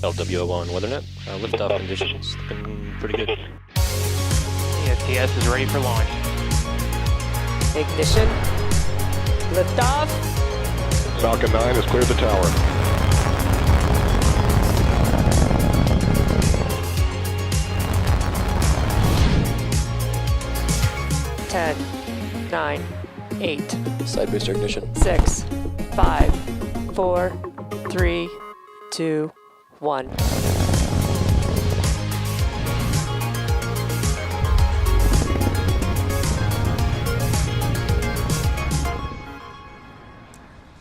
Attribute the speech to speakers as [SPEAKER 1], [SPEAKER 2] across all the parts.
[SPEAKER 1] LWO1 WeatherNet. Liftoff conditions looking pretty good.
[SPEAKER 2] The STS is ready for launch.
[SPEAKER 3] Ignition. Liftoff.
[SPEAKER 4] Falcon 9 has cleared the tower.
[SPEAKER 3] Ten, 9, 8,
[SPEAKER 1] Side booster ignition.
[SPEAKER 3] 6, 5, 4, 3, 2, 1.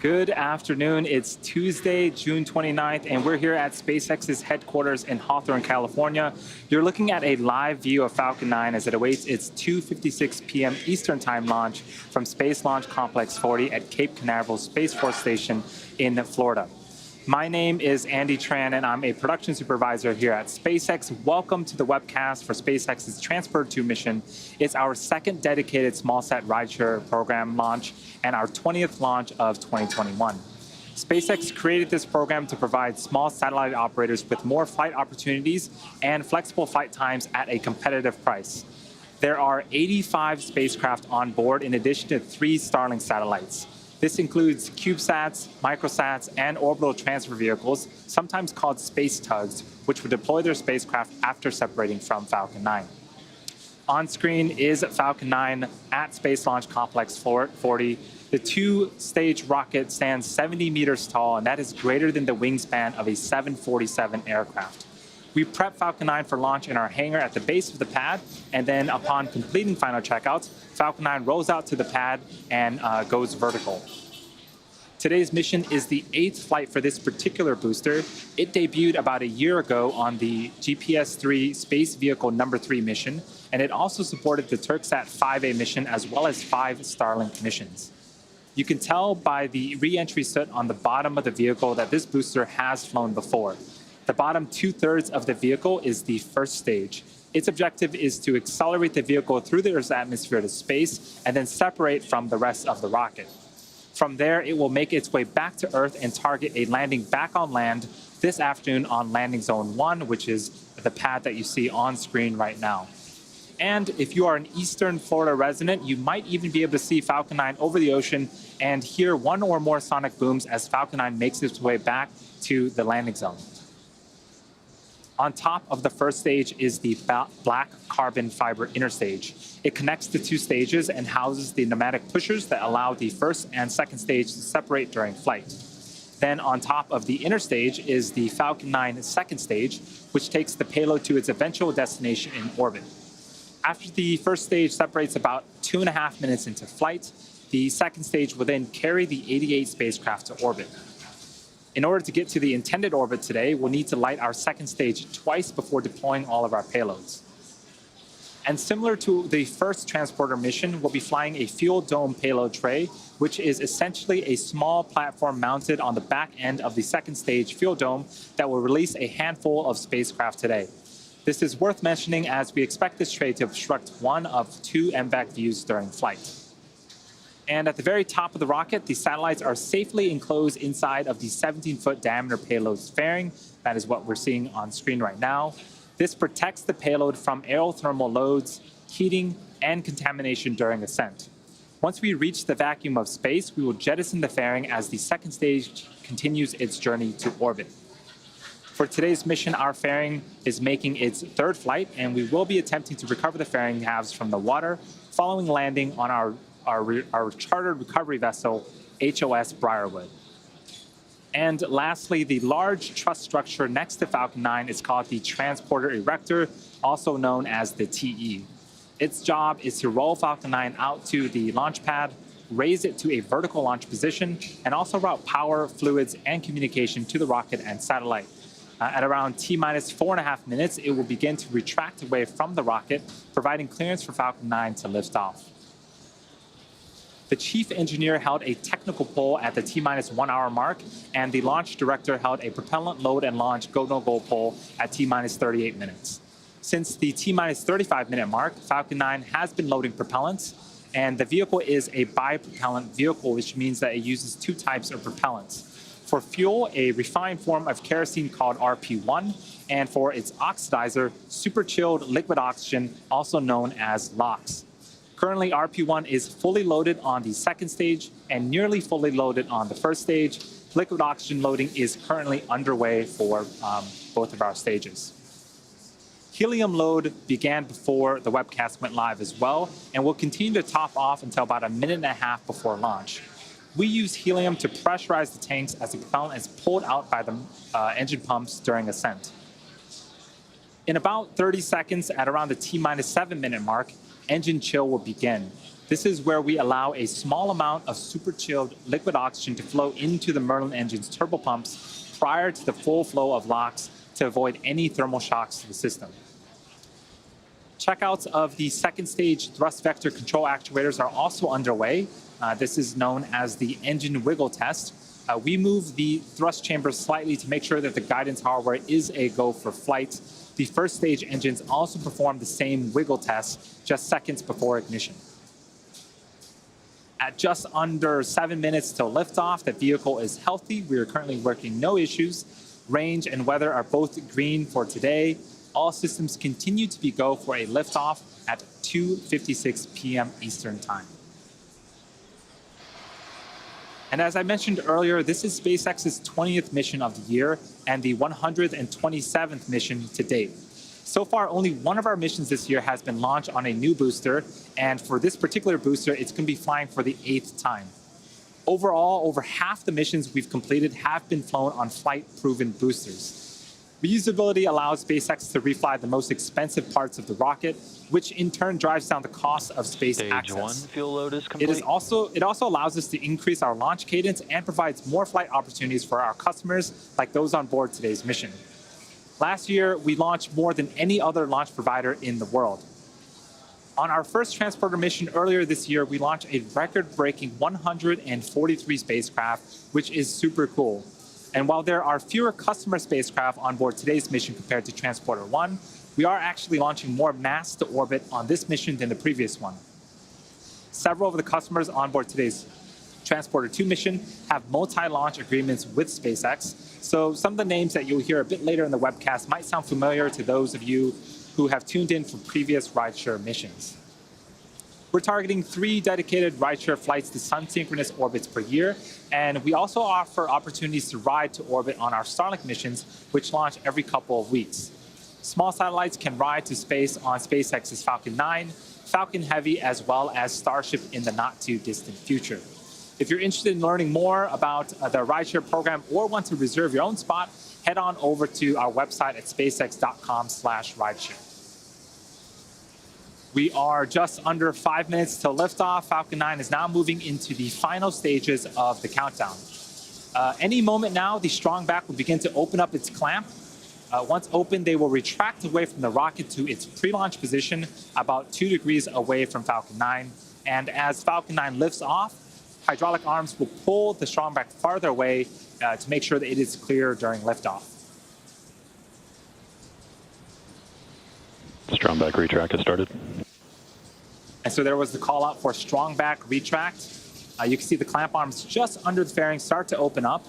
[SPEAKER 5] Good afternoon. It's Tuesday, June 29th, and we're here at SpaceX's headquarters in Hawthorne, California. You're looking at a live view of Falcon 9 as it awaits its 2:56 p.m. Eastern Time launch from Space Launch Complex 40 at Cape Canaveral Space Force Station in Florida. My name is Andy Tran, and I'm a production supervisor here at SpaceX. Welcome to the webcast for SpaceX's Transporter-2 mission. It's our second dedicated small-sat rideshare program launch and our 20th launch of 2021. SpaceX created this program to provide small satellite operators with more flight opportunities and flexible flight times at a competitive price. There are 85 spacecraft on board in addition to 3 Starlink satellites. This includes CubeSats, microsats, and orbital transfer vehicles, sometimes called space tugs, which would deploy their spacecraft after separating from Falcon 9. On screen is Falcon 9 at Space Launch Complex 40. The 2-stage rocket stands 70 meters tall, and that is greater than the wingspan of a 747 aircraft. We prep Falcon 9 for launch in our hangar at the base of the pad, and then upon completing final checkouts, Falcon 9 rolls out to the pad and goes vertical. Today's mission is the 8th flight for this particular booster. It debuted about a year ago on the GPS-3 Space Vehicle number 3 mission, and it also supported the Turksat 5A mission as well as 5 Starlink missions. You can tell by the re-entry soot on the bottom of the vehicle that this booster has flown before. The bottom 2/3 of the vehicle is the first stage. Its objective is to accelerate the vehicle through the Earth's atmosphere to space and then separate from the rest of the rocket. From there, it will make its way back to Earth and target a landing back on land this afternoon on Landing Zone 1, which is the pad that you see on screen right now. And if you are an Eastern Florida resident, you might even be able to see Falcon 9 over the ocean and hear one or more sonic booms as Falcon 9 makes its way back to the landing zone. On top of the first stage is the black carbon fiber inner stage. It connects the 2 stages and houses the pneumatic pushers that allow the first and second stage to separate during flight. Then on top of the inner stage is the Falcon 9 second stage, which takes the payload to its eventual destination in orbit. After the first stage separates about 2.5 minutes into flight, the second stage will then carry the 88 spacecraft to orbit. In order to get to the intended orbit today, we'll need to light our second stage twice before deploying all of our payloads. And similar to the first transporter mission, we'll be flying a fuel dome payload tray, which is essentially a small platform mounted on the back end of the second stage fuel dome that will release a handful of spacecraft today. This is worth mentioning as we expect this tray to obstruct one of 2 MVAC views during flight. And at the very top of the rocket, the satellites are safely enclosed inside of the 17-foot diameter payload fairing. That is what we're seeing on screen right now. This protects the payload from aerothermal loads, heating, and contamination during ascent. Once we reach the vacuum of space, we will jettison the fairing as the second stage continues its journey to orbit. For today's mission, our fairing is making its 3rd flight, and we will be attempting to recover the fairing halves from the water following landing on our chartered recovery vessel, HOS Briarwood. And lastly, the large truss structure next to Falcon 9 is called the Transporter Erector, also known as the TE. Its job is to roll Falcon 9 out to the launch pad, raise it to a vertical launch position, and also route power, fluids, and communication to the rocket and satellite. At around T-minus 4.5 minutes, it will begin to retract away from the rocket, providing clearance for Falcon 9 to lift off. The chief engineer held a technical poll at the T-minus 1 hour mark, and the launch director held a propellant load and launch go-no-go poll at T-minus 38 minutes. Since the T-minus 35-minute mark, Falcon 9 has been loading propellants, and the vehicle is a bipropellant vehicle, which means that it uses 2 types of propellants. For fuel, a refined form of kerosene called RP1, and for its oxidizer, super chilled liquid oxygen, also known as LOX. Currently, RP1 is fully loaded on the second stage and nearly fully loaded on the first stage. Liquid oxygen loading is currently underway for both of our stages. Helium load began before the webcast went live as well, and will continue to top off until about a minute and a half before launch. We use helium to pressurize the tanks as the propellant is pulled out by the engine pumps during ascent. In about 30 seconds, at around the T-minus 7 minute mark, engine chill will begin. This is where we allow a small amount of super chilled liquid oxygen to flow into the Merlin engine's turbopumps prior to the full flow of LOX to avoid any thermal shocks to the system. Checkouts of the second stage thrust vector control actuators are also underway. This is known as the engine wiggle test. We move the thrust chamber slightly to make sure that the guidance hardware is a go for flight. The first stage engines also perform the same wiggle test just seconds before ignition. At just under 7 minutes till liftoff, the vehicle is healthy. We are currently working no issues. Range and weather are both green for today. All systems continue to be go for a liftoff at 2:56 p.m. Eastern Time. And as I mentioned earlier, this is SpaceX's 20th mission of the year and the 127th mission to date. So far, only one of our missions this year has been launched on a new booster, and for this particular booster, it's going to be flying for the 8th time. Overall, over half the missions we've completed have been flown on flight-proven boosters. Reusability allows SpaceX to refly the most expensive parts of the rocket, which in turn drives down the cost of space
[SPEAKER 1] Stage
[SPEAKER 5] access.
[SPEAKER 1] 1 fuel load is complete.
[SPEAKER 5] It also allows us to increase our launch cadence and provides more flight opportunities for our customers, like those on board today's mission. Last year, we launched more than any other launch provider in the world. On our first transporter mission earlier this year, we launched a record-breaking 143 spacecraft, which is super cool. And while there are fewer customer spacecraft on board today's mission compared to Transporter-1, we are actually launching more mass to orbit on this mission than the previous one. Several of the customers on board today's Transporter-2 mission have multi-launch agreements with SpaceX, so some of the names that you'll hear a bit later in the webcast might sound familiar to those of you who have tuned in for previous rideshare missions. We're targeting 3 dedicated rideshare flights to sun-synchronous orbits per year, and we also offer opportunities to ride to orbit on our Starlink missions, which launch every couple of weeks. Small satellites can ride to space on SpaceX's Falcon 9, Falcon Heavy, as well as Starship in the not-too-distant future. If you're interested in learning more about the rideshare program or want to reserve your own spot, head on over to our website at spacex.com/rideshare. We are just under 5 minutes till liftoff. Falcon 9 is now moving into the final stages of the countdown. Any moment now, the strong back will begin to open up its clamp. Once open, they will retract away from the rocket to its pre-launch position about 2 degrees away from Falcon 9. And as Falcon 9 lifts off, hydraulic arms will pull the strong back farther away to make sure that it is clear during liftoff.
[SPEAKER 4] Strong back retract has started.
[SPEAKER 5] And so there was the call out for strong back retract. You can see the clamp arms just under the fairing start to open up.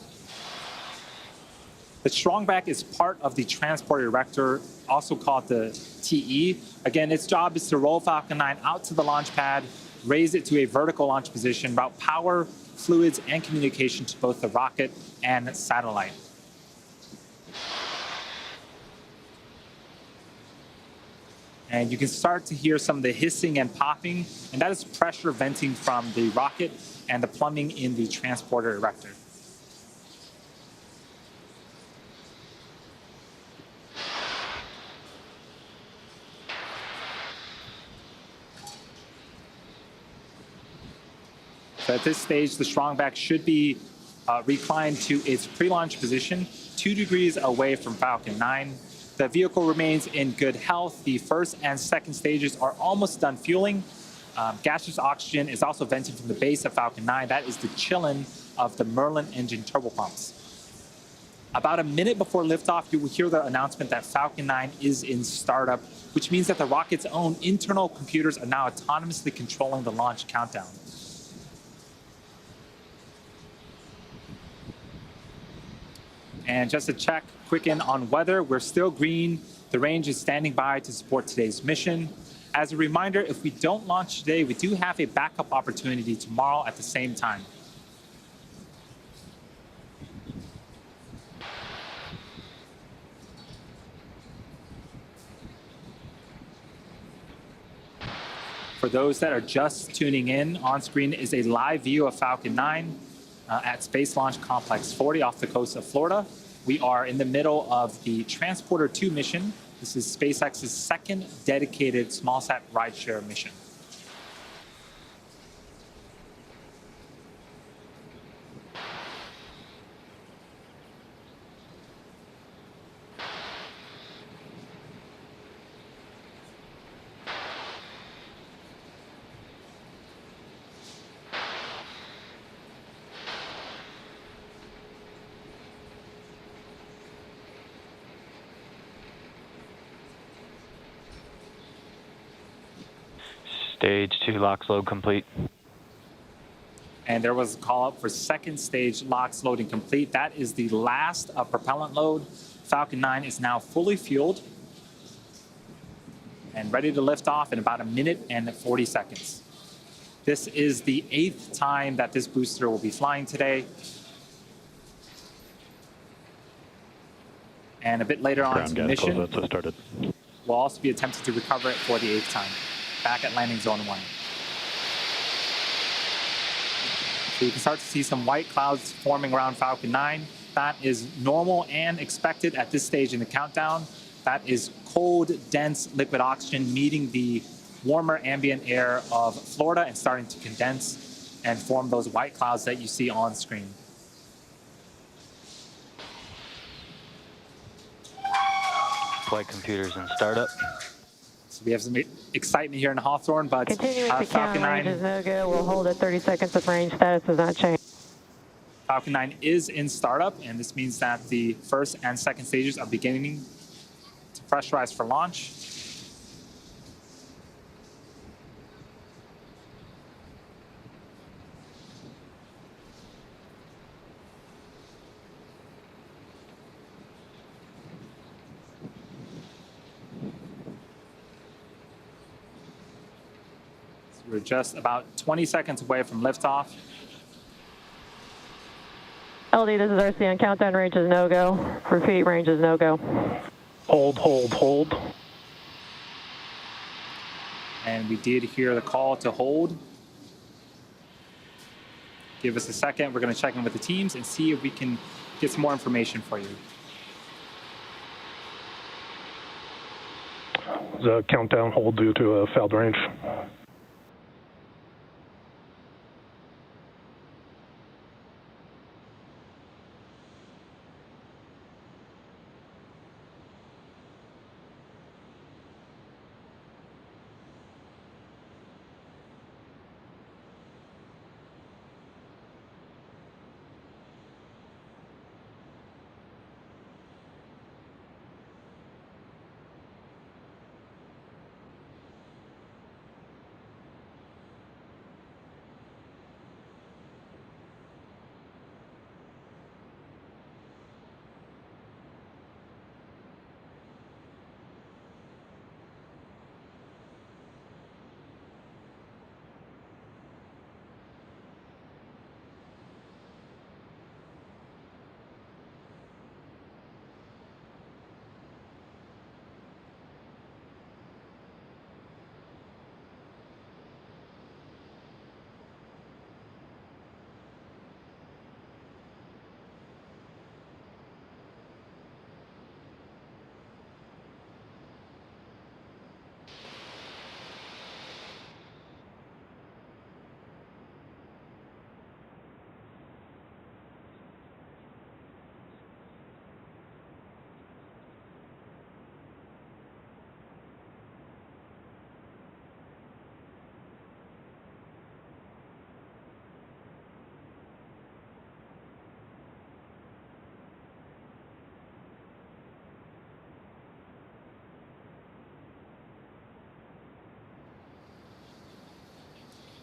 [SPEAKER 5] The strong back is part of the transport erector, also called the TE. Again, its job is to roll Falcon 9 out to the launch pad, raise it to a vertical launch position, route power, fluids, and communication to both the rocket and satellite. And you can start to hear some of the hissing and popping, and that is pressure venting from the rocket and the plumbing in the transporter erector. So at this stage, the strong back should be reclined to its pre-launch position, 2 degrees away from Falcon 9. The vehicle remains in good health. The first and second stages are almost done fueling. Gaseous oxygen is also vented from the base of Falcon 9. That is the chill-in of the Merlin engine turbopumps. About a minute before liftoff, you will hear the announcement that Falcon 9 is in startup, which means that the rocket's own internal computers are now autonomously controlling the launch countdown. And just to check, quick in on weather, we're still green. The range is standing by to support today's mission. As a reminder, if we don't launch today, we do have a backup opportunity tomorrow at the same time. For those that are just tuning in, on screen is a live view of Falcon 9 at Space Launch Complex 40 off the coast of Florida. We are in the middle of the Transporter-2 mission. This is SpaceX's second dedicated smallsat rideshare mission.
[SPEAKER 6] Stage 2 LOX load complete.
[SPEAKER 5] And there was a call up for second stage LOX loading complete. That is the last propellant load. Falcon 9 is now fully fueled and ready to lift off in about 1 minute and 40 seconds. This is the 8th time that this booster will be flying today. And a bit later on in the mission, we'll also be attempting to recover it for the 8th time, back at landing zone 1. So you can start to see some white clouds forming around Falcon 9. That is normal and expected at this stage in the countdown. That is cold, dense liquid oxygen meeting the warmer ambient air of Florida and starting to condense and form those white clouds that you see on screen.
[SPEAKER 6] Flight computers in startup.
[SPEAKER 5] So we have some excitement here in Hawthorne, but
[SPEAKER 7] continue with the
[SPEAKER 5] Falcon
[SPEAKER 7] count.
[SPEAKER 5] 9
[SPEAKER 7] Range is no go. We'll hold at 30 seconds if range status does not change.
[SPEAKER 5] Falcon 9 is in startup, and this means that the first and second stages are beginning to pressurize for launch. So we're just about 20 seconds away from liftoff.
[SPEAKER 7] LD, this is RCN. Countdown range is no go. Repeat, range is no go.
[SPEAKER 4] Hold.
[SPEAKER 5] And we did hear the call to hold. Give us a second. We're going to check in with the teams and see if we can get some more information for you.
[SPEAKER 4] The countdown hold due to a fouled range.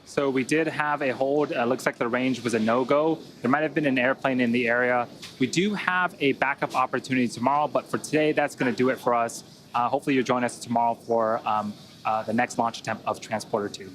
[SPEAKER 5] So we did have a hold. Looks like the range was a no-go. There might have been an airplane in the area. We do have a backup opportunity tomorrow, but for today, that's going to do it for us. Hopefully you'll join us tomorrow for the next launch attempt of Transporter-2.